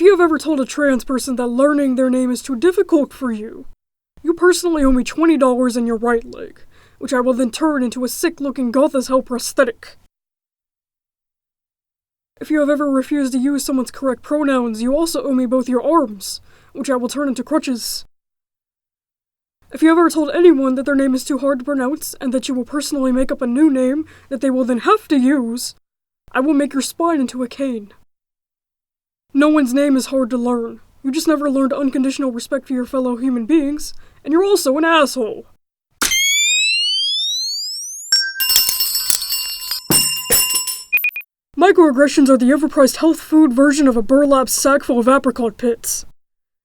If you have ever told a trans person that learning their name is too difficult for you, you personally owe me $20 in your right leg, which I will then turn into a sick-looking goth-as-hell prosthetic. If you have ever refused to use someone's correct pronouns, you also owe me both your arms, which I will turn into crutches. If you ever told anyone that their name is too hard to pronounce, and that you will personally make up a new name that they will then have to use, I will make your spine into a cane. No one's name is hard to learn. You just never learned unconditional respect for your fellow human beings, and you're also an asshole. Microaggressions are the overpriced health food version of a burlap sack full of apricot pits.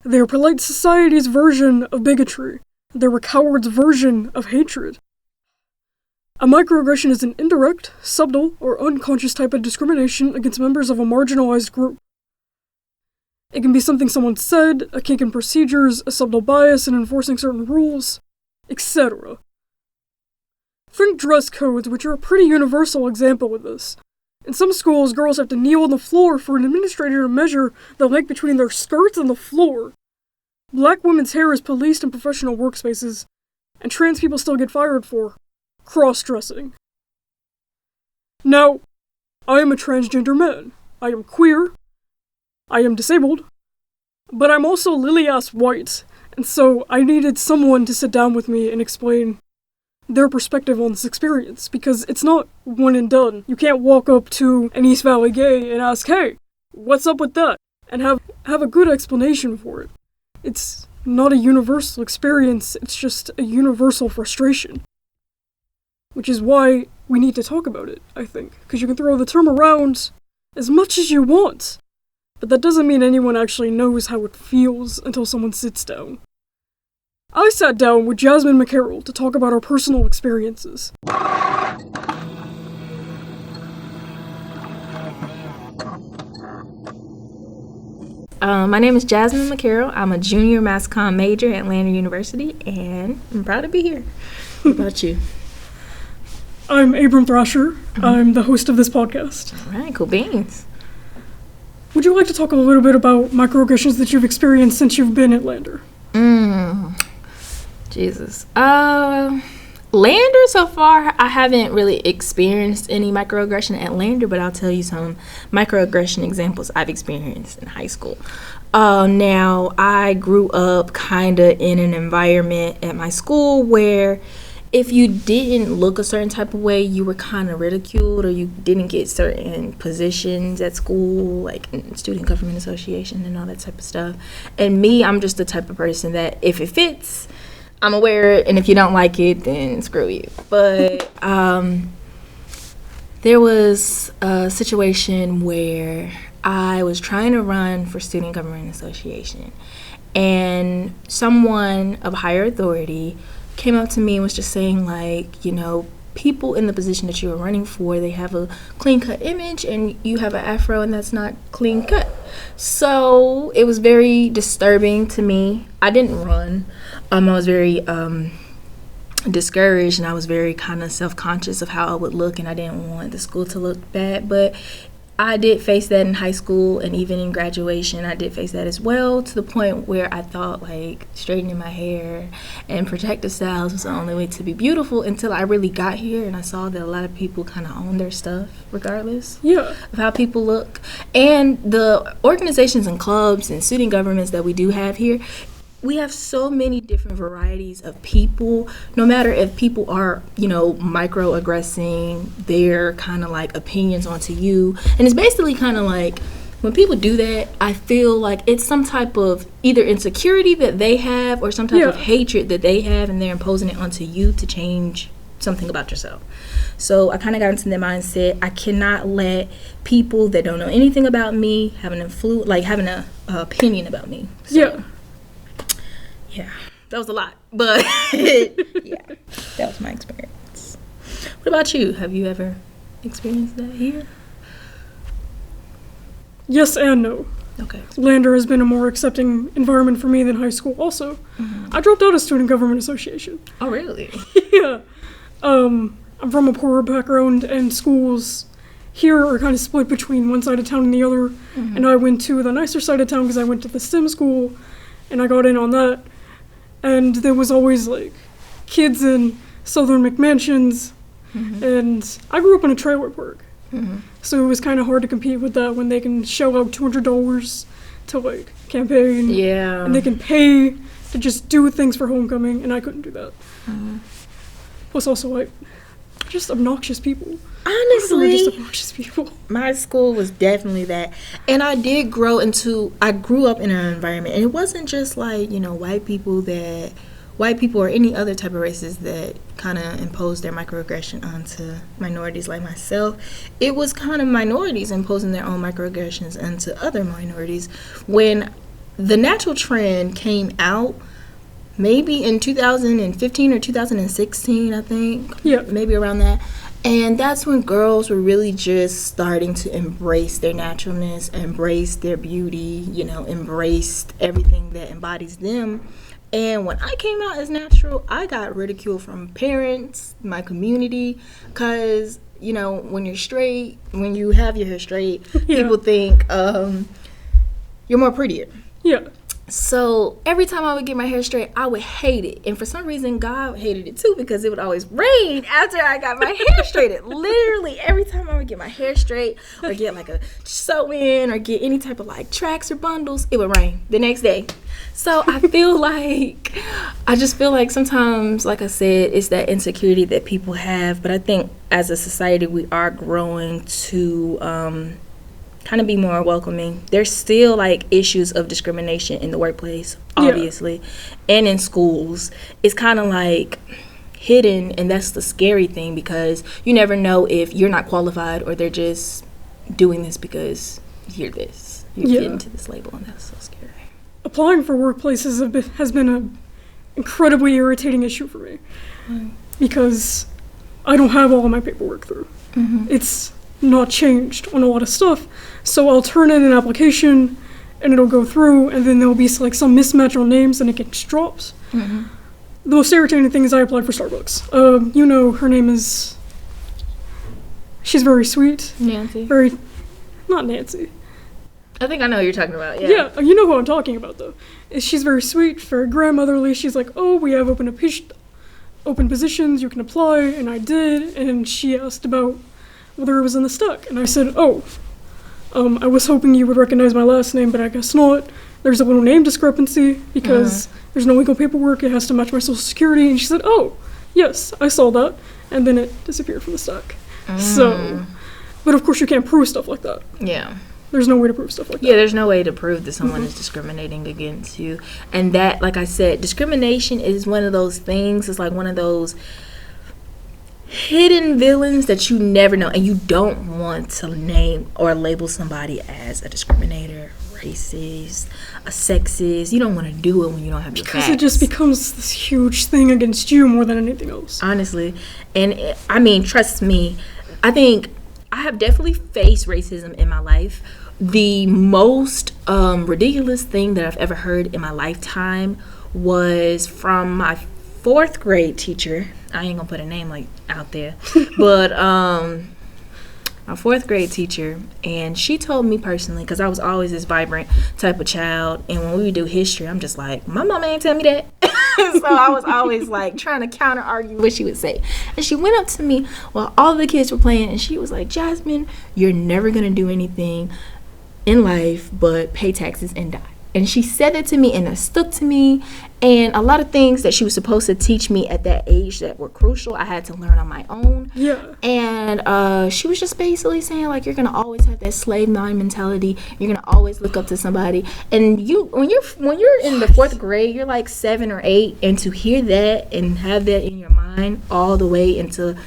They are polite society's version of bigotry. They're a coward's version of hatred. A microaggression is an indirect, subtle, or unconscious type of discrimination against members of a marginalized group. It can be something someone said, a kink in procedures, a subtle bias in enforcing certain rules, etc. Think dress codes, which are a pretty universal example of this. In some schools, girls have to kneel on the floor for an administrator to measure the length between their skirts and the floor. Black women's hair is policed in professional workspaces, and trans people still get fired for cross-dressing. Now, I am a transgender man. I am queer. I am disabled. But I'm also lily-ass white, and so I needed someone to sit down with me and explain their perspective on this experience, because it's not one and done. You can't walk up to an East Valley gay and ask, hey, what's up with that? And have a good explanation for it. It's not a universal experience, it's just a universal frustration. Which is why we need to talk about it, I think. Because you can throw the term around as much as you want, but that doesn't mean anyone actually knows how it feels until someone sits down. I sat down with Jasmine McCarroll to talk about our personal experiences. My name is Jasmine McCarroll. I'm a junior mass comm major at Lander University, and I'm proud to be here. What about you? I'm Abram Thrasher. Mm-hmm. I'm the host of this podcast. All right, cool beans. Would you like to talk a little bit about microaggressions that you've experienced since you've been at Lander? Jesus. Lander, so far, I haven't really experienced any microaggression at Lander, but I'll tell you some microaggression examples I've experienced in high school. Now, I grew up kind of in an environment at my school where if you didn't look a certain type of way, you were kind of ridiculed, or you didn't get certain positions at school, like in Student Government Association and all that type of stuff. And me, I'm just the type of person that if it fits, I'm gonna wear it, and if you don't like it, then screw you. But there was a situation where I was trying to run for Student Government Association, and someone of higher authority came up to me and was just saying, like, you know, people in the position that you were running for, they have a clean-cut image, and you have an afro, and that's not clean-cut. So it was very disturbing to me. I didn't run. I was very discouraged, and I was very kind of self-conscious of how I would look, and I didn't want the school to look bad. But I did face that in high school, and even in graduation, I did face that as well, to the point where I thought, like, straightening my hair and protective styles was the only way to be beautiful, until I really got here and I saw that a lot of people kind of own their stuff regardless of how people look. And the organizations and clubs and student governments that we do have here, we have so many different varieties of people, no matter if people are, you know, microaggressing their kind of like opinions onto you. And it's basically kind of like, when people do that, I feel like it's some type of either insecurity that they have or some type of hatred that they have, and they're imposing it onto you to change something about yourself. So I kind of got into the mindset, I cannot let people that don't know anything about me have an having an opinion about me. So, yeah, that was a lot, but yeah, that was my experience. What about you? Have you ever experienced that here? Yes and no. Okay. Lander has been a more accepting environment for me than high school also. Mm-hmm. I dropped out of Student Government Association. Oh, really? Yeah. I'm from a poorer background, and schools here are kind of split between one side of town and the other. Mm-hmm. And I went to the nicer side of town because I went to the STEM school, and I got in on that. And there was always, like, kids in Southern McMansions, and I grew up in a trailer park. So it was kind of hard to compete with that when they can shell out $200 to, like, campaign. Yeah. And they can pay to just do things for homecoming, and I couldn't do that. Plus also, like, just obnoxious people. Honestly, just obnoxious people. My school was definitely that. And I grew up in an environment, and it wasn't just like, white people or any other type of races that kind of impose their microaggression onto minorities like myself. It was kind of minorities imposing their own microaggressions onto other minorities. When the natural trend came out, maybe in 2015 or 2016, I think. Yeah. Maybe around that. And that's when girls were really just starting to embrace their naturalness, embrace their beauty, embrace everything that embodies them. And when I came out as natural, I got ridiculed from parents, my community, because, when you're straight, when you have your hair straight, people think you're more prettier. Yeah. So every time I would get my hair straight, I would hate it. And for some reason, God hated it too, because it would always rain after I got my hair straightened. Literally, every time I would get my hair straight or get like a sew-in or get any type of like tracks or bundles, it would rain the next day. So I just feel like sometimes, like I said, it's that insecurity that people have. But I think as a society, we are growing to kind of be more welcoming. There's still like issues of discrimination in the workplace, obviously, and in schools. It's kind of like hidden, and that's the scary thing, because you never know if you're not qualified or they're just doing this because you're getting to this label, and that's so scary. Applying for workplaces has been an incredibly irritating issue for me, because I don't have all of my paperwork through. It's not changed on a lot of stuff, so I'll turn in an application and it'll go through, and then there'll be like some mismatch on names and it gets dropped. The most irritating thing is I applied for Starbucks. Her name is, she's very sweet. Nancy. Not Nancy. I think I know who you're talking about. Yeah, you know who I'm talking about though. She's very sweet, very grandmotherly. She's like, oh, we have open positions, you can apply, and I did, and she asked about whether it was in the stack, and I said, I was hoping you would recognize my last name, but I guess not. There's a little name discrepancy because there's no legal paperwork, it has to match my social security, and she said, oh, yes, I saw that, and then it disappeared from the stack. So, but of course you can't prove stuff like that. Yeah. There's no way to prove stuff like that. Yeah, there's no way to prove that someone is discriminating against you. And that, like I said, discrimination is one of those things, it's like one of those hidden villains that you never know, and you don't want to name or label somebody as a discriminator, racist, a sexist. You don't want to do it when you don't have your facts. Because it just becomes this huge thing against you more than anything else. Honestly. And trust me, I think I have definitely faced racism in my life. The most ridiculous thing that I've ever heard in my lifetime was from my 4th grade teacher. I ain't gonna put a name like out there, but my 4th grade teacher, and she told me personally, because I was always this vibrant type of child, and when we would do history, I'm just like, my mama ain't tell me that. So I was always like trying to counter argue what she would say, and she went up to me while all the kids were playing, and she was like, Jasmine, you're never gonna do anything in life but pay taxes and die. And she said that to me, and that stuck to me. And a lot of things that she was supposed to teach me at that age that were crucial, I had to learn on my own. Yeah. And she was just basically saying, like, you're going to always have that slave mind mentality. You're going to always look up to somebody. And when you're in the 4th grade, you're like 7 or 8. And to hear that and have that in your mind all the way into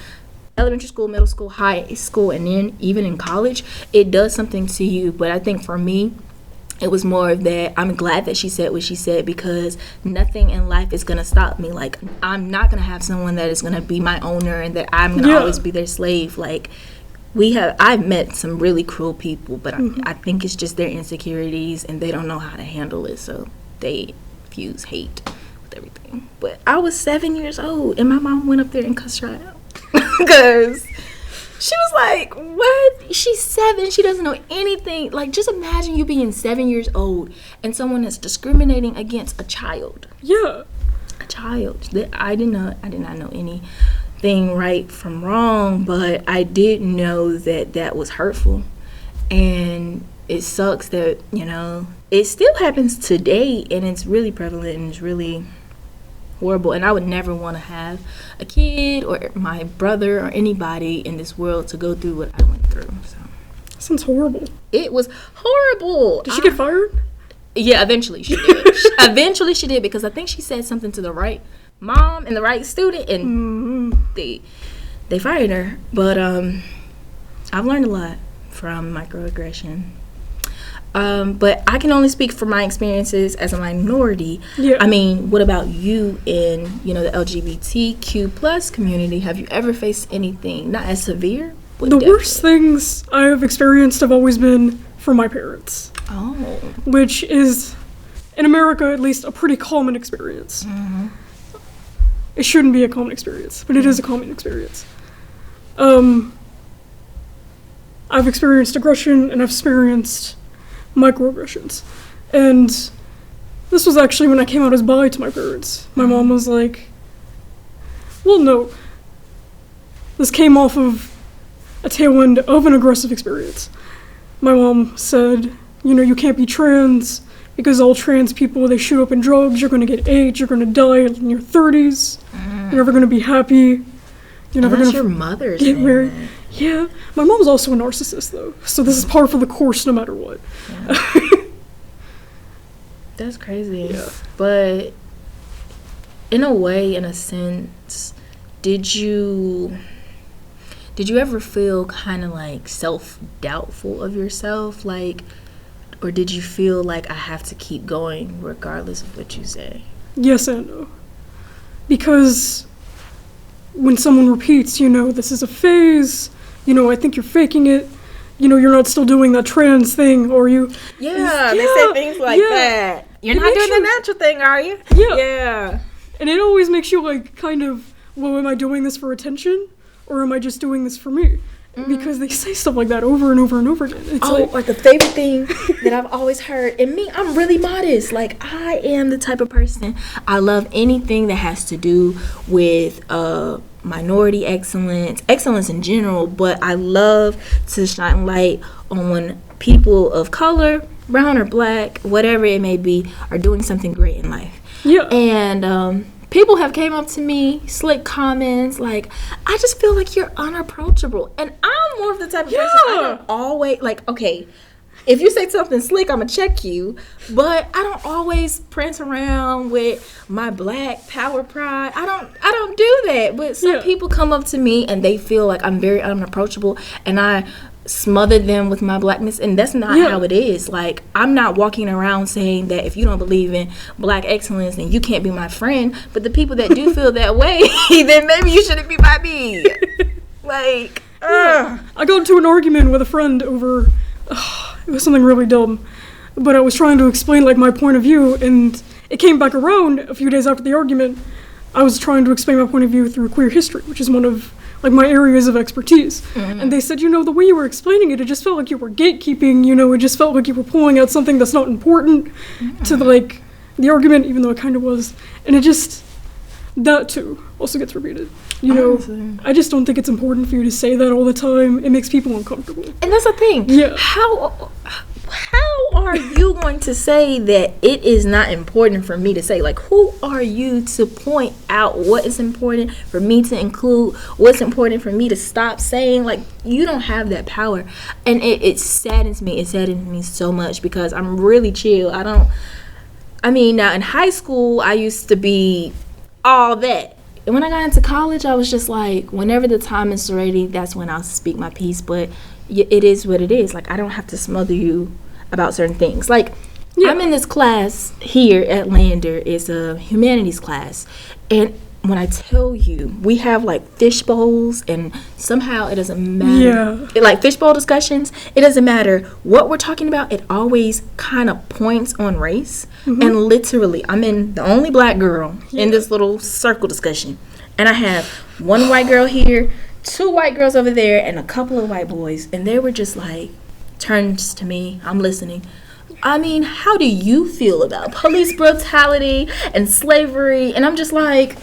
elementary school, middle school, high school, and then even in college, it does something to you. But I think for me, it was more of that. I'm glad that she said what she said, because nothing in life is going to stop me. Like, I'm not going to have someone that is going to be my owner and that I'm going to always be their slave. Like, I've met some really cruel people, but I think it's just their insecurities and they don't know how to handle it. So they fuse hate with everything. But I was 7 years old and my mom went up there and cussed her out. Because She was like, what? She's 7. She doesn't know anything. Like, just imagine you being 7 years old and someone that's discriminating against a child. Yeah. A child. I did not know anything right from wrong, but I did know that was hurtful. And it sucks that, it still happens today, and it's really prevalent, and it's really horrible. And I would never want to have a kid or my brother or anybody in this world to go through what I went through. So sounds horrible. It was horrible. Did she get fired? Yeah, eventually she did. Eventually she did, because I think she said something to the right mom and the right student, and they fired her. But I've learned a lot from microaggression. But I can only speak from my experiences as a minority. Yeah. I mean, what about you in, the LGBTQ plus community? Have you ever faced anything not as severe? The worst things I have experienced have always been from my parents. Oh. Which is, in America at least, a pretty common experience. Mm-hmm. It shouldn't be a common experience, but it is a common experience. I've experienced aggression, and I've experienced microaggressions. And this was actually when I came out as bi to my parents. My mom was like, well, no. This came off of a tail end of an aggressive experience. My mom said, you can't be trans because all trans people, they shoot up in drugs, you're going to get AIDS, you're going to die in your 30s, you're never going to be happy, you're never going to your mother's get married. That. Yeah, my mom's also a narcissist, though, so this is par for the course no matter what. Yeah. That's crazy. Yeah. But in a way, in a sense, did you ever feel kind of like self-doubtful of yourself? Like, or did you feel like I have to keep going regardless of what you say? Yes and no. Because when someone repeats, this is a phase, I think you're faking it, you're not still doing that trans thing, or you... Yeah, they say things like that. You're not doing the natural thing, are you? Yeah. Yeah. And it always makes you, like, kind of, well, am I doing this for attention, or am I just doing this for me? Because they say stuff like that over and over and over again. It's or the favorite thing that I've always heard, and me, I'm really modest. Like, I am the type of person, I love anything that has to do with minority excellence in general, but I love to shine light on when people of color, brown or black, whatever it may be, are doing something great in life. Yeah. And people have came up to me, slick comments, like, I just feel like you're unapproachable. And I'm more of the type of person, I don't always, like, okay, if you say something slick, I'm going to check you. But I don't always prance around with my black power pride. I don't do that. But some people come up to me and they feel like I'm very unapproachable, and I smother them with my blackness, and that's not how it is. Like, I'm not walking around saying that if you don't believe in black excellence, then you can't be my friend. But the people that do feel that way, then maybe you shouldn't be by me. Like, I got into an argument with a friend over it was something really dumb, but I was trying to explain, like, my point of view, and it came back around a few days after the argument. I was trying to explain my point of view through queer history, which is one of, like, my areas of expertise. And they said, the way you were explaining it, it just felt like you were gatekeeping, it just felt like you were pulling out something that's not important to, like, the argument, even though it kind of was. And it just, that too also gets repeated. I just don't think it's important for you to say that all the time. It makes people uncomfortable. And that's the thing. Yeah. How are you going to say that it is not important for me to say? Like, who are you to point out what is important for me to include, what's important for me to stop saying? Like, you don't have that power. And it saddens me. It saddens me so much because I'm really chill. Now in high school, I used to be all that. And when I got into college, I was just like, whenever the time is ready, that's when I'll speak my piece. But it is what it is. Like, I don't have to smother you about certain things. Like, I'm in this class here at Lander. It's a humanities class. And when I tell you, we have, like, fish bowls, and somehow it doesn't matter. Like, fishbowl discussions, it doesn't matter what we're talking about. It always kind of points on race. And literally, I'm in the only black girl in this little circle discussion. And I have one white girl here, 2 white girls over there and a couple of white boys, and they were just like, turns to me, I'm listening. I mean, how do you feel about police brutality and slavery? And I'm just like,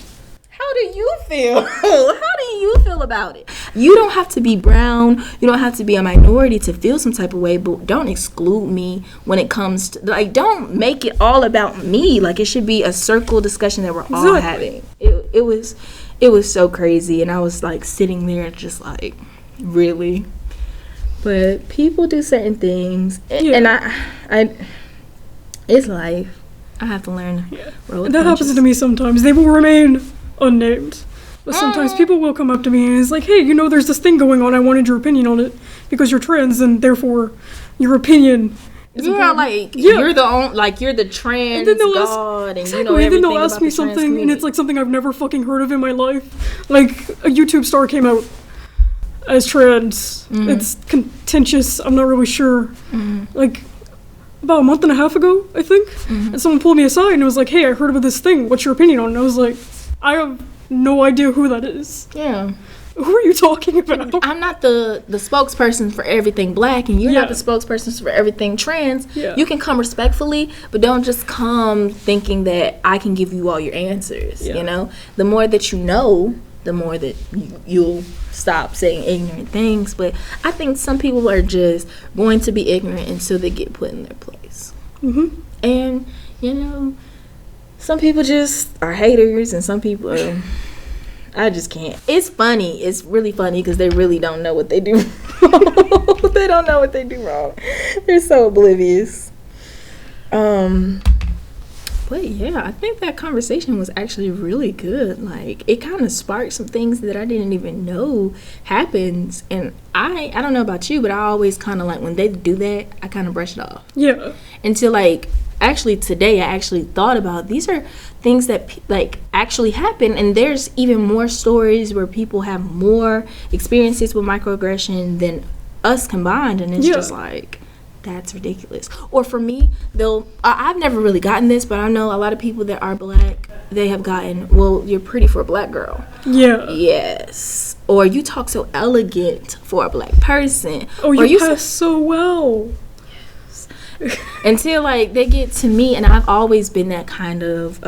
how do you feel? How do you feel about it? You don't have to be brown. You don't have to be a minority to feel some type of way, but don't exclude me when it comes to, like, don't make it all about me. Like, it should be a circle discussion that we're all having. It was so crazy, and I was like sitting there just like, really? But people do certain things, and I it's life. I have to learn. Yeah. That happens to me sometimes. They will remain unnamed, but sometimes people will come up to me and it's like, hey, there's this thing going on, I wanted your opinion on it because you're trans and therefore your opinion is important. You're the trans god, and and then they'll ask me something and it's like something I've never fucking heard of in my life, like a YouTube star came out as trans. It's contentious, I'm not really sure. Like about a month and a half ago, I think, and someone pulled me aside and was like, hey, I heard about this thing, what's your opinion on it? And I was like, I have no idea who that is. Yeah. Who are you talking about? I'm not the spokesperson for everything black, and you're not the spokesperson for everything trans. Yeah. You can come respectfully, but don't just come thinking that I can give you all your answers, The more that you know, the more that you'll stop saying ignorant things. But I think some people are just going to be ignorant until they get put in their place. And, some people just are haters, and some people are, I just can't. It's funny. It's really funny because they really don't know what they do wrong. They don't know what they do wrong. They're so oblivious. But yeah, I think that conversation was actually really good. Like, it kind of sparked some things that I didn't even know happens. And I don't know about you, but I always kind of like, when they do that, I kind of brush it off. Yeah. Until like, actually today I actually thought about, these are things that like actually happen, and there's even more stories where people have more experiences with microaggression than us combined, and it's just like, that's ridiculous. Or for me, I've never really gotten this, but I know a lot of people that are black, they have gotten, well, you're pretty for a black girl. Yeah. Yes. Or you talk so elegant for a black person. Oh, you pass so well. Until like they get to me, and I've always been that kind of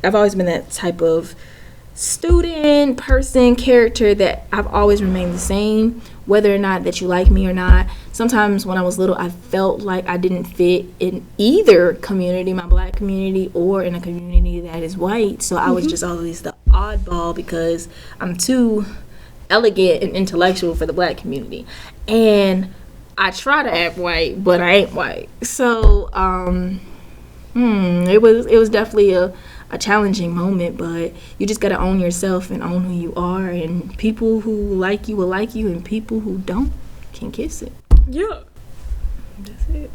I've always been that type of student, person, character, that I've always remained the same, whether or not that you like me or not. Sometimes when I was little, I felt like I didn't fit in either community, my black community, or in a community that is white. So I was just always the oddball because I'm too elegant and intellectual for the black community, and I try to act white, but I ain't white. So, it was definitely a challenging moment, but you just gotta own yourself and own who you are, and people who like you will like you, and people who don't can kiss it. Yeah. That's it.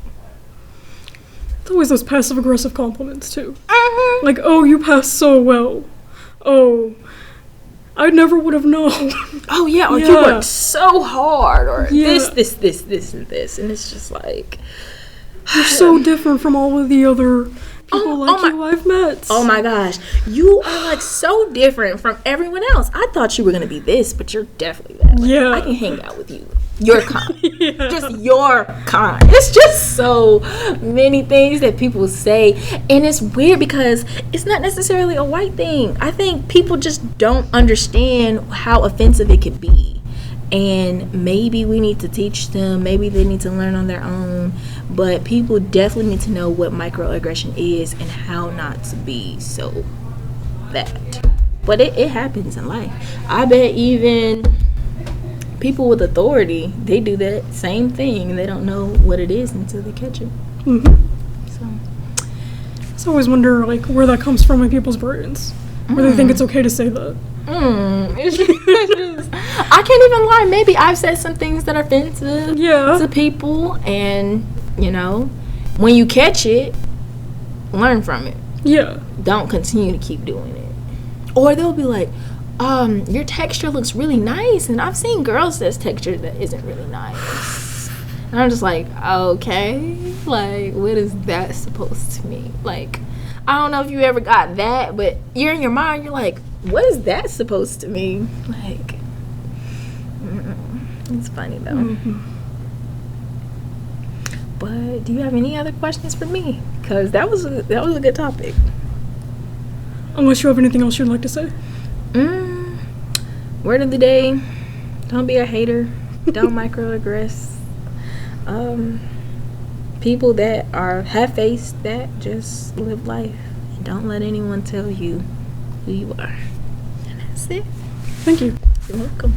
It's always those passive-aggressive compliments, too. Like, oh, you passed so well. Oh, I never would have known. Oh, yeah, or you worked so hard, or this, and this. And it's just like, you're so different from all of the other people you I've met. Oh, my gosh. You are, like, so different from everyone else. I thought you were going to be this, but you're definitely that. Like, I can hang out with you. Your kind. Just your kind. It's just so many things that people say, and it's weird because it's not necessarily a white thing. I think people just don't understand how offensive it could be, and maybe we need to teach them, maybe they need to learn on their own, but people definitely need to know what microaggression is and how not to be so that. But it happens in life. I bet even people with authority, they do that same thing, and they don't know what it is until they catch it. So I just always wonder, like, where that comes from in people's brains, where they think it's okay to say that. It's just, I can't even lie. Maybe I've said some things that are offensive to people, and when you catch it, learn from it. Yeah. Don't continue to keep doing it. Or they'll be like, your texture looks really nice, and I've seen girls that's texture that isn't really nice, and I'm just like, okay, like, what is that supposed to mean? Like, I don't know if you ever got that, but you're in your mind, you're like, what is that supposed to mean? Like, It's funny though. But do you have any other questions for me? Because that was a good topic. Unless you have anything else you'd like to say. Word of the day: don't be a hater. Don't microaggress. People that have face, that just live life, and don't let anyone tell you who you are. And that's it. Thank you. You're welcome.